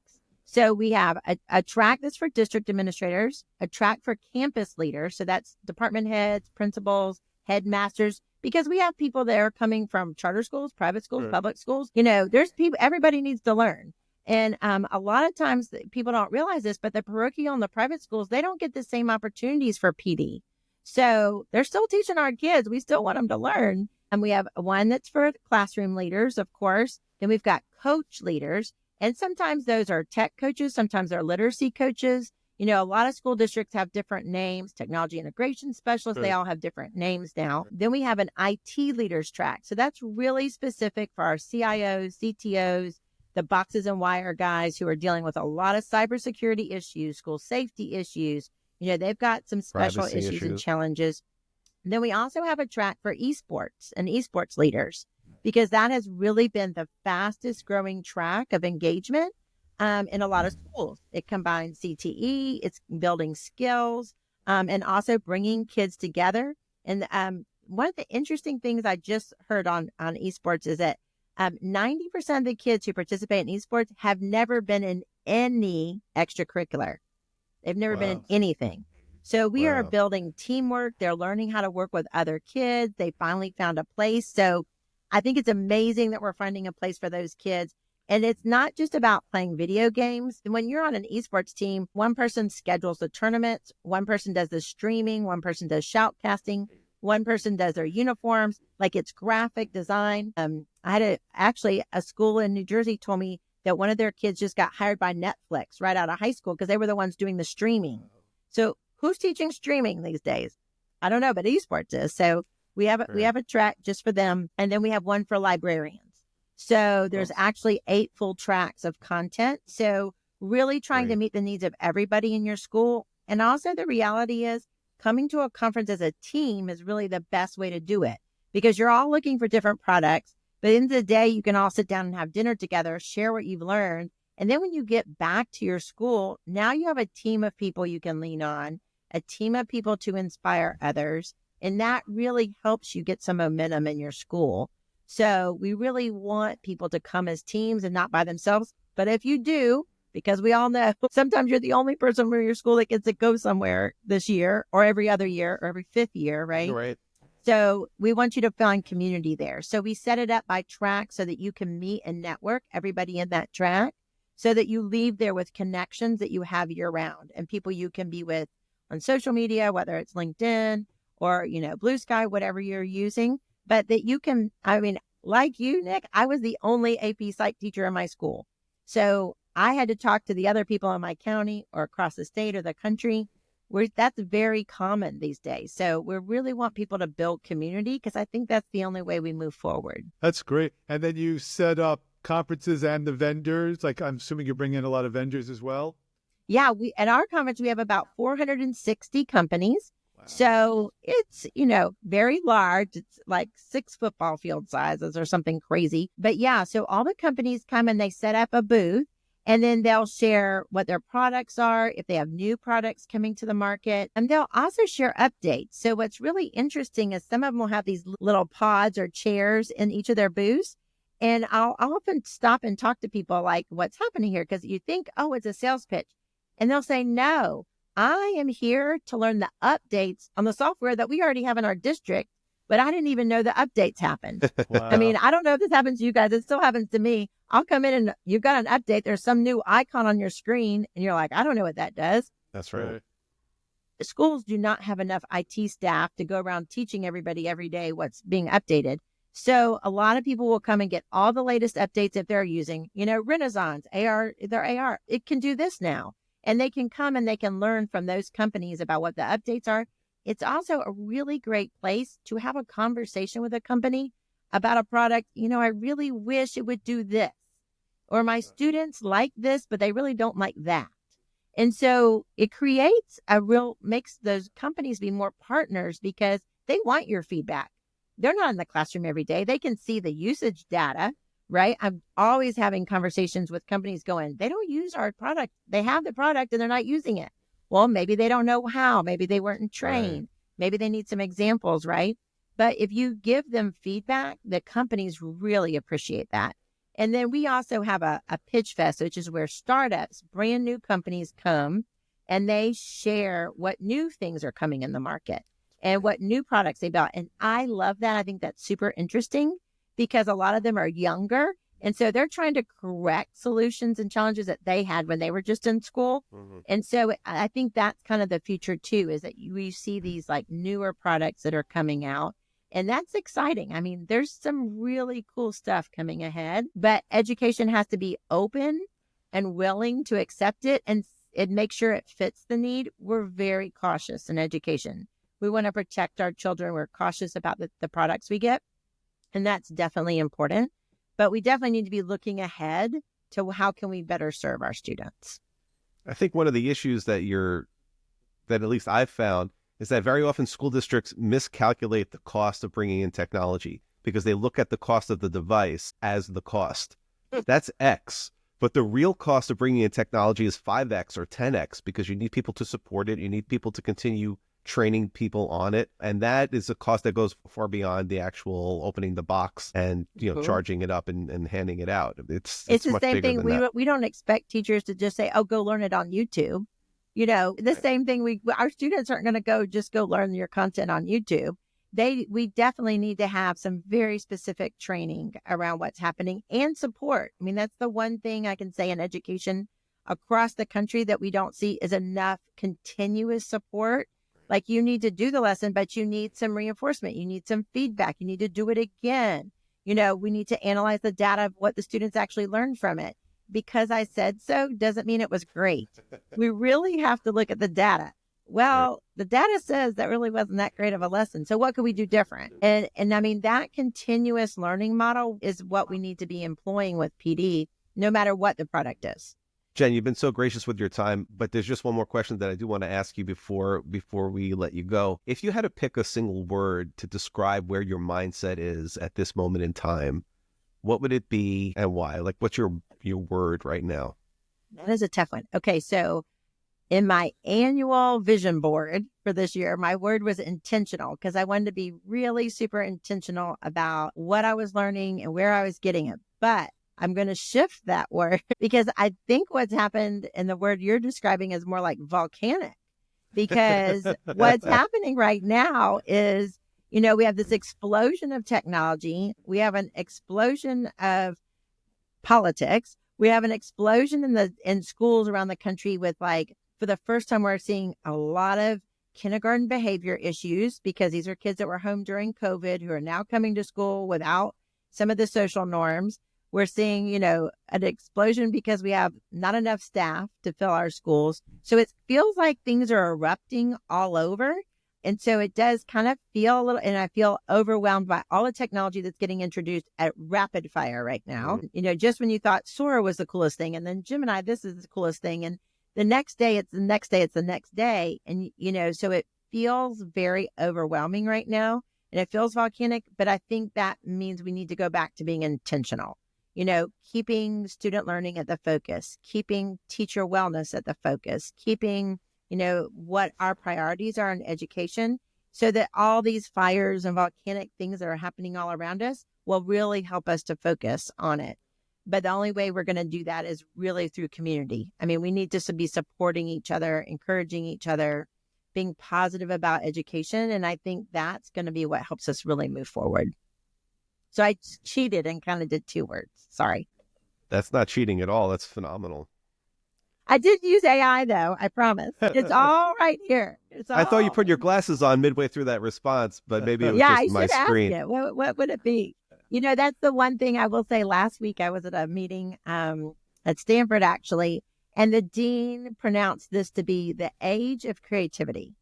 So we have a track that's for district administrators, a track for campus leaders. So that's department heads, principals, headmasters, because we have people there coming from charter schools, private schools, public schools. There's people, everybody needs to learn. And a lot of times people don't realize this, but the parochial and the private schools, they don't get the same opportunities for PD. So they're still teaching our kids. We still want them to learn. And we have one that's for classroom leaders, of course. Then we've got coach leaders. And sometimes those are tech coaches. Sometimes they're literacy coaches. A lot of school districts have different names, technology integration specialists. They all have different names now. Then we have an IT leaders track. So that's really specific for our CIOs, CTOs, the boxes and wire guys who are dealing with a lot of cybersecurity issues, school safety issues. They've got some special issues and challenges. And then we also have a track for esports and esports leaders, because that has really been the fastest growing track of engagement in a lot of schools. It combines CTE, it's building skills, and also bringing kids together. And one of the interesting things I just heard on esports is that 90% of the kids who participate in esports have never been in any extracurricular. They've never been in anything. So we are building teamwork. They're learning how to work with other kids. They finally found a place. So I think it's amazing that we're finding a place for those kids. And it's not just about playing video games. When you're on an esports team, one person schedules the tournaments, one person does the streaming, one person does shoutcasting, one person does their uniforms, like it's graphic design. I had a school in New Jersey told me that one of their kids just got hired by Netflix right out of high school because they were the ones doing the streaming. So who's teaching streaming these days? I don't know, but esports is. So we have a track just for them. And then we have one for librarians. So there's actually 8 full tracks of content. So really trying to meet the needs of everybody in your school. And also the reality is coming to a conference as a team is really the best way to do it, because you're all looking for different products. But at the end of the day, you can all sit down and have dinner together, share what you've learned. And then when you get back to your school, now you have a team of people you can lean on, a team of people to inspire others. And that really helps you get some momentum in your school. So we really want people to come as teams and not by themselves. But if you do, because we all know sometimes you're the only person from your school that gets to go somewhere this year or every other year or every 5th year, right? Right. So we want you to find community there. So we set it up by track so that you can meet and network everybody in that track, so that you leave there with connections that you have year round and people you can be with on social media, whether it's LinkedIn or, Blue Sky, whatever you're using, but that you can, like you, Nick, I was the only AP Psych teacher in my school. So I had to talk to the other people in my county or across the state or the country. That's very common these days. So we really want people to build community, because I think that's the only way we move forward. That's great. And then you set up conferences and the vendors. Like, I'm assuming you're bringing in a lot of vendors as well. Yeah, at our conference, we have about 460 companies. Wow. So it's, very large. It's like 6 football field sizes or something crazy. But yeah, so all the companies come and they set up a booth, and then they'll share what their products are, if they have new products coming to the market, and they'll also share updates. So what's really interesting is some of them will have these little pods or chairs in each of their booths. And I'll often stop and talk to people like, what's happening here? Because you think, oh, it's a sales pitch. And they'll say, no, I am here to learn the updates on the software that we already have in our district, but I didn't even know the updates happened. Wow. I don't know if this happens to you guys. It still happens to me. I'll come in and you've got an update. There's some new icon on your screen and you're like, I don't know what that does. That's right. schools do not have enough IT staff to go around teaching everybody every day what's being updated. So a lot of people will come and get all the latest updates if they're using, Renaissance, their AR. It can do this now. And they can come and they can learn from those companies about what the updates are. It's also a really great place to have a conversation with a company about a product. I really wish it would do this. Or my students like this, but they really don't like that. And so it makes those companies be more partners because they want your feedback. They're not in the classroom every day. They can see the usage data, right? I'm always having conversations with companies going, they don't use our product. They have the product and they're not using it. Well, maybe they don't know how. Maybe they weren't trained. Right. Maybe they need some examples, right? But if you give them feedback, the companies really appreciate that. And then we also have a pitch fest, which is where startups, brand new companies come and they share what new things are coming in the market and what new products they built. And I love that. I think that's super interesting because a lot of them are younger. And so they're trying to correct solutions and challenges that they had when they were just in school. Mm-hmm. And so I think that's kind of the future too, is that we see these like newer products that are coming out. And that's exciting. I mean, there's some really cool stuff coming ahead, but education has to be open and willing to accept it and make sure it fits the need. We're very cautious in education. We want to protect our children. We're cautious about the products we get. And that's definitely important. But we definitely need to be looking ahead to how can we better serve our students. I think one of the issues that at least I've found is that very often school districts miscalculate the cost of bringing in technology because they look at the cost of the device as the cost. That's X. But the real cost of bringing in technology is 5X or 10X because you need people to support it. You need people to continue training people on it. And that is a cost that goes far beyond the actual opening the box and, charging it up and handing it out. It's the much same bigger thing. than that. We don't expect teachers to just say, oh, go learn it on YouTube. The same thing, our students aren't going to just go learn your content on YouTube. We definitely need to have some very specific training around what's happening and support. I mean, that's the one thing I can say in education across the country that we don't see is enough continuous support. Like you need to do the lesson, but you need some reinforcement. You need some feedback. You need to do it again. We need to analyze the data of what the students actually learned from it. Because I said so doesn't mean it was great. We really have to look at the data. Well, the data says that really wasn't that great of a lesson. So what could we do different? And I mean, that continuous learning model is what we need to be employing with PD, no matter what the product is. Jen, you've been so gracious with your time, but there's just one more question that I do want to ask you before we let you go. If you had to pick a single word to describe where your mindset is at this moment in time, what would it be and why? Like, what's your word right now? That is a tough one. Okay, so in my annual vision board for this year, my word was intentional because I wanted to be really super intentional about what I was learning and where I was getting it. But I'm going to shift that word because I think what's happened and the word you're describing is more like volcanic because what's happening right now is, we have this explosion of technology. We have an explosion of politics. We have an explosion in schools around the country with for the first time, we're seeing a lot of kindergarten behavior issues because these are kids that were home during COVID who are now coming to school without some of the social norms. We're seeing, an explosion because we have not enough staff to fill our schools. So it feels like things are erupting all over. And so it does kind of feel a little, and I feel overwhelmed by all the technology that's getting introduced at rapid fire right now. Mm-hmm. Just when you thought Sora was the coolest thing, and then Gemini, this is the coolest thing. And the next day, it's the next day, it's the next day. And, so it feels very overwhelming right now. And it feels volcanic, but I think that means we need to go back to being intentional. Keeping student learning at the focus, keeping teacher wellness at the focus, keeping what our priorities are in education so that all these fires and volcanic things that are happening all around us will really help us to focus on it. But the only way we're going to do that is really through community. I mean, we need to be supporting each other, encouraging each other, being positive about education. And I think that's going to be what helps us really move forward. So I cheated and kind of did 2 words. Sorry. That's not cheating at all. That's phenomenal. I did use AI though, I promise. It's all right here. It's all... I thought you put your glasses on midway through that response, but maybe it was yeah, just I my should ask screen. it. What would it be? That's the one thing I will say. Last week I was at a meeting at Stanford, actually, and the dean pronounced this to be the age of creativity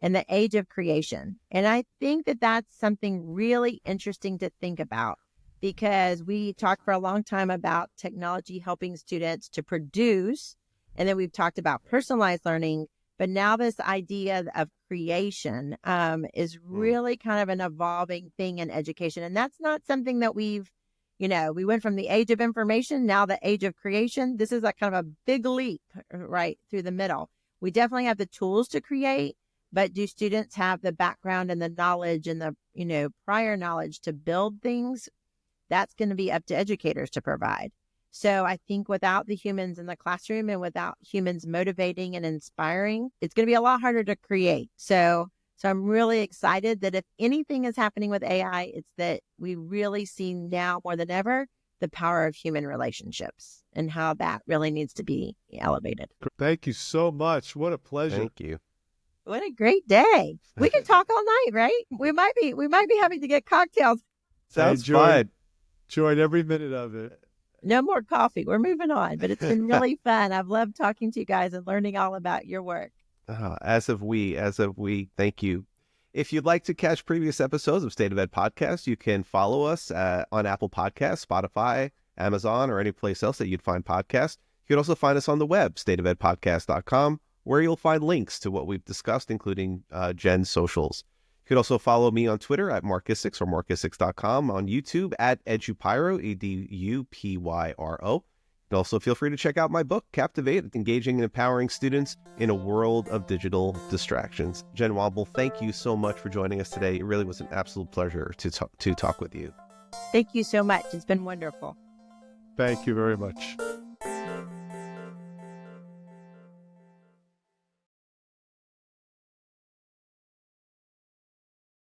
and the age of creation. And I think that that's something really interesting to think about, because we talked for a long time about technology helping students to produce, and then we've talked about personalized learning. But now this idea of creation is really kind of an evolving thing in education. And that's not something that we went from the age of information, now the age of creation. This is a kind of a big leap right through the middle. We definitely have the tools to create, but do students have the background and the knowledge and the, prior knowledge to build things? That's going to be up to educators to provide. So I think without the humans in the classroom and without humans motivating and inspiring, it's going to be a lot harder to create. So I'm really excited that if anything is happening with AI, it's that we really see now more than ever the power of human relationships and how that really needs to be elevated. Thank you so much. What a pleasure. Thank you. What a great day. We can talk all night, right? We might be having to get cocktails. Sounds fun. Enjoyed every minute of it. No more coffee. We're moving on, but it's been really fun. I've loved talking to you guys and learning all about your work. As of we. Thank you. If you'd like to catch previous episodes of State of Ed Podcast, you can follow us on Apple Podcasts, Spotify, Amazon, or any place else that you'd find podcasts. You can also find us on the web, stateofedpodcast.com, where you'll find links to what we've discussed, including Jen's socials. You can also follow me on Twitter at Marcus6 or Marcus6.com, on YouTube at Edupyro, Edupyro. And also feel free to check out my book, Captivate, Engaging and Empowering Students in a World of Digital Distractions. Jen Womble, thank you so much for joining us today. It really was an absolute pleasure to talk with you. Thank you so much. It's been wonderful. Thank you very much.